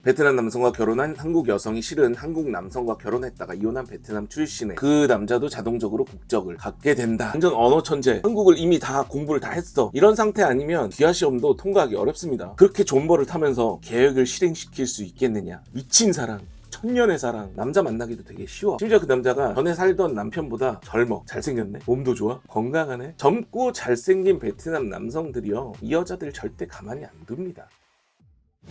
베트남 남성과 결혼한 한국 여성이 실은 한국 남성과 결혼했다가 이혼한 베트남 출신의 그 남자도 자동적으로 국적을 갖게 된다. 완전 언어 천재. 한국을 이미 다 공부를 다 했어. 이런 상태 아니면 귀화 시험도 통과하기 어렵습니다. 그렇게 존버를 타면서 계획을 실행시킬 수 있겠느냐. 미친 사랑. 천년의 사랑. 남자 만나기도 되게 쉬워. 심지어 그 남자가 전에 살던 남편보다 젊어. 잘생겼네. 몸도 좋아. 건강하네. 젊고 잘생긴 베트남 남성들이요, 이 여자들 절대 가만히 안 둡니다.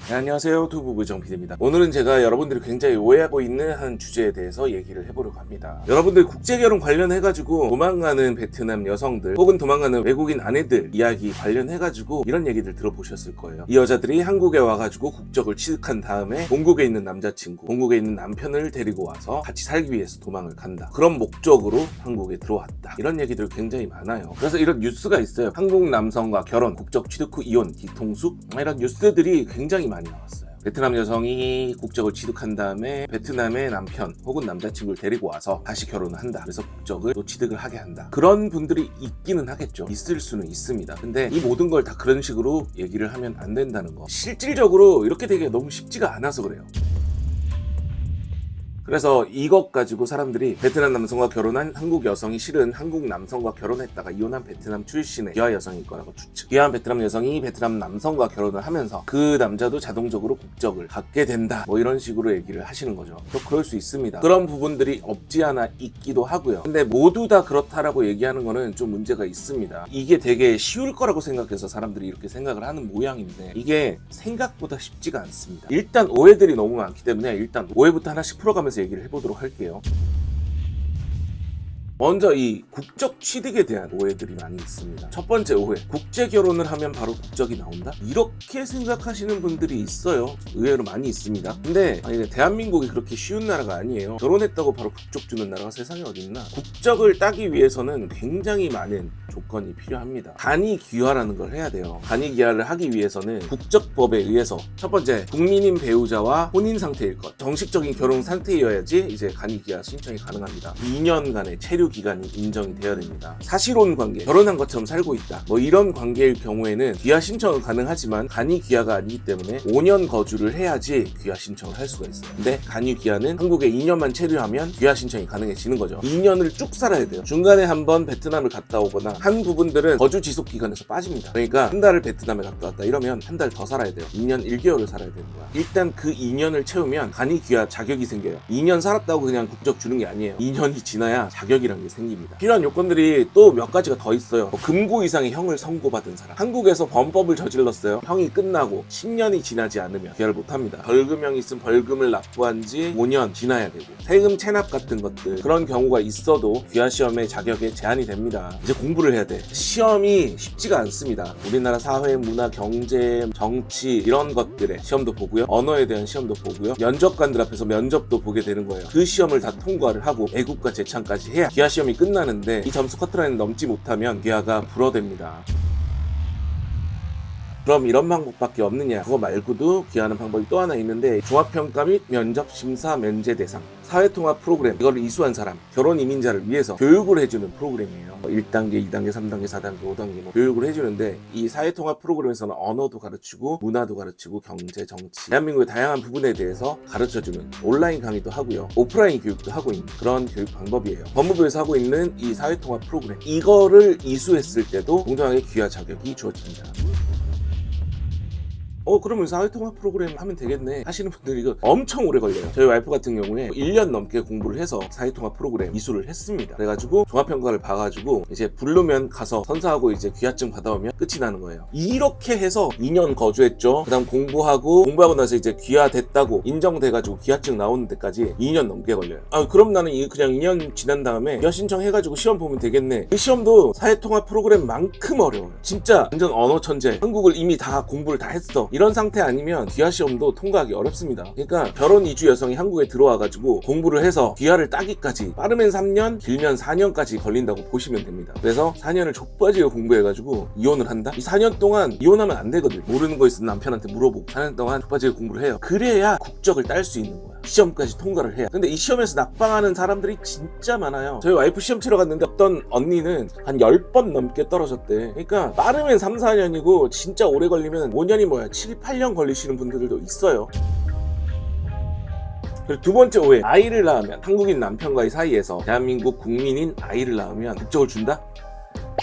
네, 안녕하세요. 두부부 정PD입니다. 오늘은 제가 여러분들이 굉장히 오해하고 있는 한 주제에 대해서 얘기를 해보려고 합니다. 여러분들 국제결혼 관련해가지고 도망가는 베트남 여성들 혹은 도망가는 외국인 아내들 이야기 관련해가지고 이런 얘기들 들어보셨을 거예요. 이 여자들이 한국에 와가지고 국적을 취득한 다음에 본국에 있는 남자친구, 본국에 있는 남편을 데리고 와서 같이 살기 위해서 도망을 간다. 그런 목적으로 한국에 들어왔다. 이런 얘기들 굉장히 많아요. 그래서 이런 뉴스가 있어요. 한국 남성과 결혼, 국적 취득 후 이혼, 뒤통수? 이런 뉴스들이 굉장히 많이 나왔어요. 베트남 여성이 국적을 취득한 다음에 베트남의 남편 혹은 남자친구를 데리고 와서 다시 결혼을 한다. 그래서 국적을 또 취득을 하게 한다. 그런 분들이 있기는 하겠죠. 있을 수는 있습니다. 근데 이 모든 걸 다 그런 식으로 얘기를 하면 안 된다는 거. 실질적으로 이렇게 되기가 너무 쉽지가 않아서 그래요. 그래서 이것 가지고 사람들이 베트남 남성과 결혼한 한국 여성이 실은 한국 남성과 결혼했다가 이혼한 베트남 출신의 귀화 여성일 거라고 추측. 귀화한 베트남 여성이 베트남 남성과 결혼을 하면서 그 남자도 자동적으로 국적을 갖게 된다. 뭐 이런 식으로 얘기를 하시는 거죠. 또 그럴 수 있습니다. 그런 부분들이 없지 않아 있기도 하고요. 근데 모두 다 그렇다라고 얘기하는 거는 좀 문제가 있습니다. 이게 되게 쉬울 거라고 생각해서 사람들이 이렇게 생각을 하는 모양인데 이게 생각보다 쉽지가 않습니다. 일단 오해들이 너무 많기 때문에 일단 오해부터 하나씩 풀어가면서 얘기를 해보도록 할게요. 먼저 이 국적 취득에 대한 오해들이 많이 있습니다. 첫 번째 오해, 국제 결혼을 하면 바로 국적이 나온다? 이렇게 생각하시는 분들이 있어요. 의외로 많이 있습니다. 근데 대한민국이 그렇게 쉬운 나라가 아니에요. 결혼했다고 바로 국적 주는 나라가 세상에 어딨나? 국적을 따기 위해서는 굉장히 많은 조건이 필요합니다. 간이 귀화라는 걸 해야 돼요. 간이 귀화를 하기 위해서는 국적법에 의해서 첫 번째, 국민인 배우자와 혼인 상태일 것. 정식적인 결혼 상태여야지 이제 간이 귀화 신청이 가능합니다. 2년간의 체류 기간이 인정이 되어야 됩니다. 사실혼 관계, 결혼한 것처럼 살고 있다. 뭐 이런 관계일 경우에는 귀화 신청은 가능하지만 간이 귀화가 아니기 때문에 5년 거주를 해야지 귀화 신청을 할 수가 있어요. 근데 간이 귀화는 한국에 2년만 체류하면 귀화 신청이 가능해지는 거죠. 2년을 쭉 살아야 돼요. 중간에 한번 베트남을 갔다 오거나 한 부분들은 거주 지속 기간에서 빠집니다. 그러니까 한 달을 베트남에 갔다 왔다 이러면 한 달 더 살아야 돼요. 2년 1개월을 살아야 되는 거야. 일단 그 2년을 채우면 간이 귀화 자격이 생겨요. 2년 살았다고 그냥 국적 주는 게 아니에요. 2년이 지나야 자격이란 게 생깁니다. 필요한 요건들이 또 몇 가지가 더 있어요. 금고 이상의 형을 선고받은 사람, 한국에서 범법을 저질렀어요. 형이 끝나고 10년이 지나지 않으면 귀화를 못합니다. 벌금형이 있으면 벌금을 납부한 지 5년 지나야 되고, 세금 체납 같은 것들, 그런 경우가 있어도 귀화 시험의 자격에 제한이 됩니다. 이제 공부를 해야 돼. 시험이 쉽지가 않습니다. 우리나라 사회, 문화, 경제, 정치 이런 것들의 시험도 보고요, 언어에 대한 시험도 보고요, 면접관들 앞에서 면접도 보게 되는 거예요. 그 시험을 다 통과를 하고 애국가 제창까지 해야 귀화 시험이 끝나는데, 이 점수 커트라인을 넘지 못하면 귀화가 불허됩니다. 그럼 이런 방법밖에 없느냐? 그거 말고도 귀화하는 방법이 또 하나 있는데, 종합평가 및 면접심사 면제 대상 사회통합 프로그램, 이거를 이수한 사람, 결혼 이민자를 위해서 교육을 해주는 프로그램이에요. 1단계, 2단계, 3단계, 4단계, 5단계 뭐 교육을 해주는데, 이 사회통합 프로그램에서는 언어도 가르치고 문화도 가르치고 경제, 정치, 대한민국의 다양한 부분에 대해서 가르쳐주는 온라인 강의도 하고요, 오프라인 교육도 하고 있는 그런 교육 방법이에요. 법무부에서 하고 있는 이 사회통합 프로그램, 이거를 이수했을 때도 동등하게 귀화 자격이 주어집니다. 그러면 사회통합 프로그램 하면 되겠네 하시는 분들이 이거 엄청 오래 걸려요. 저희 와이프 같은 경우에 1년 넘게 공부를 해서 사회통합 프로그램 이수를 했습니다. 그래가지고 종합평가를 봐가지고 이제 부르면 가서 선사하고 이제 귀화증 받아오면 끝이 나는 거예요. 이렇게 해서 2년 거주했죠. 그 다음 공부하고 나서 이제 귀화됐다고 인정돼가지고 귀화증 나오는 데까지 2년 넘게 걸려요. 그럼 나는 그냥 2년 지난 다음에 귀화 신청해가지고 시험 보면 되겠네. 그 시험도 사회통합 프로그램만큼 어려워요. 진짜 완전 언어 천재, 한국을 이미 다 공부를 다 했어, 이런 상태 아니면 귀화 시험도 통과하기 어렵습니다. 그러니까 결혼 이주 여성이 한국에 들어와가지고 공부를 해서 귀화를 따기까지 빠르면 3년, 길면 4년까지 걸린다고 보시면 됩니다. 그래서 4년을 족빠지게 공부해가지고 이혼을 한다? 이 4년 동안 이혼하면 안 되거든. 모르는 거 있으면 남편한테 물어보고 4년 동안 족빠지게 공부를 해요. 그래야 국적을 딸 수 있는 거야. 시험까지 통과를 해야. 근데 이 시험에서 낙방하는 사람들이 진짜 많아요. 저희 와이프 시험 치러 갔는데 어떤 언니는 한 10번 넘게 떨어졌대. 그러니까 빠르면 3, 4년이고 진짜 오래 걸리면 5년이 뭐야 7, 8년 걸리시는 분들도 있어요. 그리고 두 번째 오해, 아이를 낳으면 한국인 남편과의 사이에서 대한민국 국민인 아이를 낳으면 국적을 준다?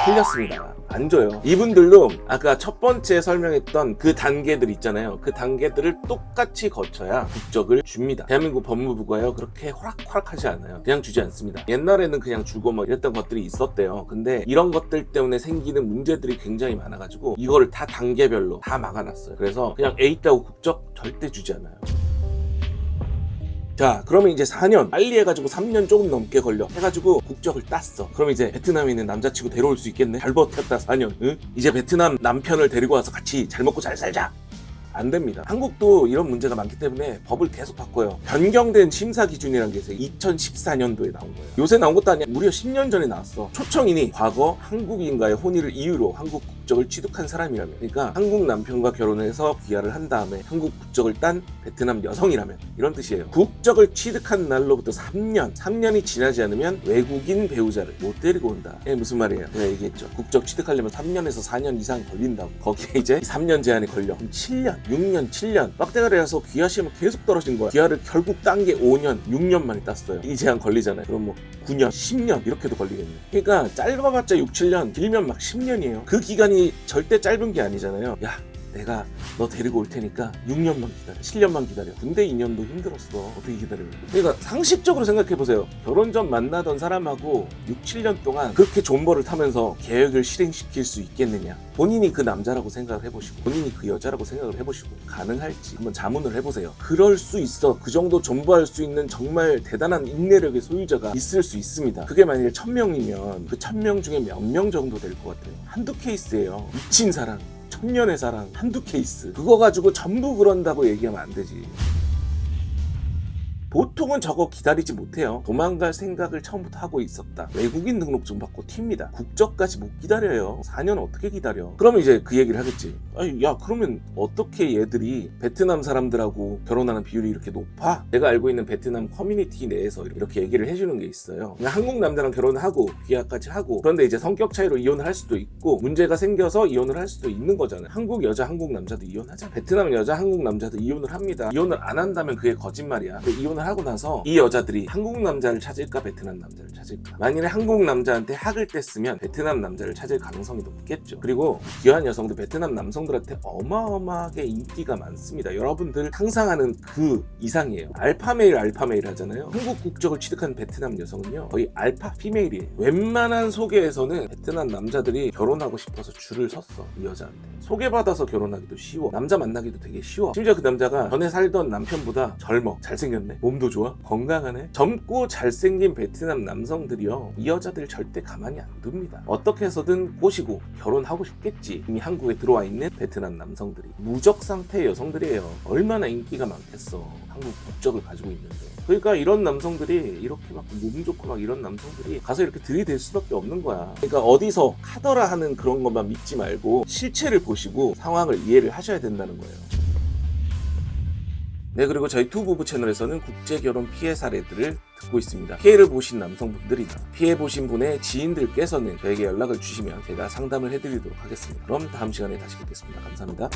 틀렸습니다. 안 줘요. 이분들도 아까 첫 번째 설명했던 그 단계들 있잖아요. 그 단계들을 똑같이 거쳐야 국적을 줍니다. 대한민국 법무부가요 그렇게 호락호락하지 않아요. 그냥 주지 않습니다. 옛날에는 그냥 주고 뭐 이랬던 것들이 있었대요. 근데 이런 것들 때문에 생기는 문제들이 굉장히 많아가지고 이거를 다 단계별로 다 막아놨어요. 그래서 그냥 A 있다고 국적 절대 주지 않아요. 자, 그러면 이제 4년 빨리 해가지고 3년 조금 넘게 걸려 해가지고 국적을 땄어. 그럼 이제 베트남에 있는 남자치고 데려올 수 있겠네? 잘 버텼다 4년. 응? 이제 베트남 남편을 데리고 와서 같이 잘 먹고 잘 살자. 안 됩니다. 한국도 이런 문제가 많기 때문에 법을 계속 바꿔요. 변경된 심사 기준이라는 게 있어요. 2014년도에 나온 거예요. 요새 나온 것도 아니야. 무려 10년 전에 나왔어. 초청인이 과거 한국인과의 혼인을 이유로 한국 국적을 취득한 사람이라면, 그러니까 한국 남편과 결혼해서 귀화를 한 다음에 한국 국적을 딴 베트남 여성이라면, 이런 뜻이에요. 국적을 취득한 날로부터 3년이 지나지 않으면 외국인 배우자를 못 데리고 온다. 이게 무슨 말이에요? 내가 얘기했죠. 국적 취득하려면 3년에서 4년 이상 걸린다고. 거기에 이제 3년 제한이 걸려. 그럼 7년, 6년, 7년 빡대가리 해서 귀화 시험을 계속 떨어진 거야. 귀화를 결국 딴 게 5년, 6년 만에 땄어요. 이 제한 걸리잖아요. 그럼 뭐 9년, 10년 이렇게도 걸리겠네. 그러니까 짧아봤자 6, 7년, 길면 막 10년이에요. 그 기간이 절대 짧은 게 아니잖아요. 야, 내가 너 데리고 올 테니까 6년만 기다려, 7년만 기다려. 군대 2년도 힘들었어. 어떻게 기다려? 그러니까 상식적으로 생각해보세요. 결혼 전 만나던 사람하고 6, 7년 동안 그렇게 존버를 타면서 계획을 실행시킬 수 있겠느냐. 본인이 그 남자라고 생각을 해보시고 본인이 그 여자라고 생각을 해보시고 가능할지 한번 자문을 해보세요. 그럴 수 있어. 그 정도 존버할 수 있는 정말 대단한 인내력의 소유자가 있을 수 있습니다. 그게 만약에 1000명이면 그 1000명 중에 몇 명 정도 될 것 같아요? 한두 케이스예요. 미친 사랑, 천년의 사랑, 한두 케이스. 그거 가지고 전부 그런다고 얘기하면 안 되지. 보통은 저거 기다리지 못해요. 도망갈 생각을 처음부터 하고 있었다. 외국인 등록증 받고 튑니다. 국적까지 못 기다려요. 4년 어떻게 기다려? 그러면 이제 그 얘기를 하겠지. 아니, 야, 그러면 어떻게 얘들이 베트남 사람들하고 결혼하는 비율이 이렇게 높아? 내가 알고 있는 베트남 커뮤니티 내에서 이렇게 얘기를 해주는 게 있어요. 그냥 한국 남자랑 결혼하고 귀화까지 하고, 그런데 이제 성격 차이로 이혼을 할 수도 있고 문제가 생겨서 이혼을 할 수도 있는 거잖아요. 한국 여자, 한국 남자도 이혼하잖아. 베트남 여자, 한국 남자도 이혼을 합니다. 이혼을 안 한다면 그게 거짓말이야. 이혼을 하고 나서 이 여자들이 한국 남자를 찾을까 베트남 남자를 찾을까? 만일에 한국 남자한테 학을 뗐으면 베트남 남자를 찾을 가능성이 높겠죠. 그리고 귀한 여성들 베트남 남성들한테 어마어마하게 인기가 많습니다. 여러분들 상상하는 그 이상이에요. 알파메일 하잖아요. 한국 국적을 취득한 베트남 여성은요 거의 알파 피메일이에요. 웬만한 소개에서는 베트남 남자들이 결혼하고 싶어서 줄을 섰어. 이 여자한테 소개받아서 결혼하기도 쉬워. 남자 만나기도 되게 쉬워. 심지어 그 남자가 전에 살던 남편보다 젊어, 잘생겼네, 몸도 좋아, 건강하네. 젊고 잘생긴 베트남 남성들이요 이 여자들 절대 가만히 안 둡니다. 어떻게 해서든 꼬시고 결혼하고 싶겠지. 이미 한국에 들어와 있는 베트남 남성들이 무적 상태의 여성들이에요. 얼마나 인기가 많겠어. 한국 국적을 가지고 있는데. 그러니까 이런 남성들이 이렇게 막 몸 좋고 막 이런 남성들이 가서 이렇게 들이댈 수밖에 없는 거야. 그러니까 어디서 카더라 하는 그런 것만 믿지 말고 실체를 보시고 상황을 이해를 하셔야 된다는 거예요. 네, 그리고 저희 투부부 채널에서는 국제결혼 피해 사례들을 듣고 있습니다. 피해를 보신 남성분들이나 피해 보신 분의 지인들께서는 저에게 연락을 주시면 제가 상담을 해드리도록 하겠습니다. 그럼 다음 시간에 다시 뵙겠습니다. 감사합니다.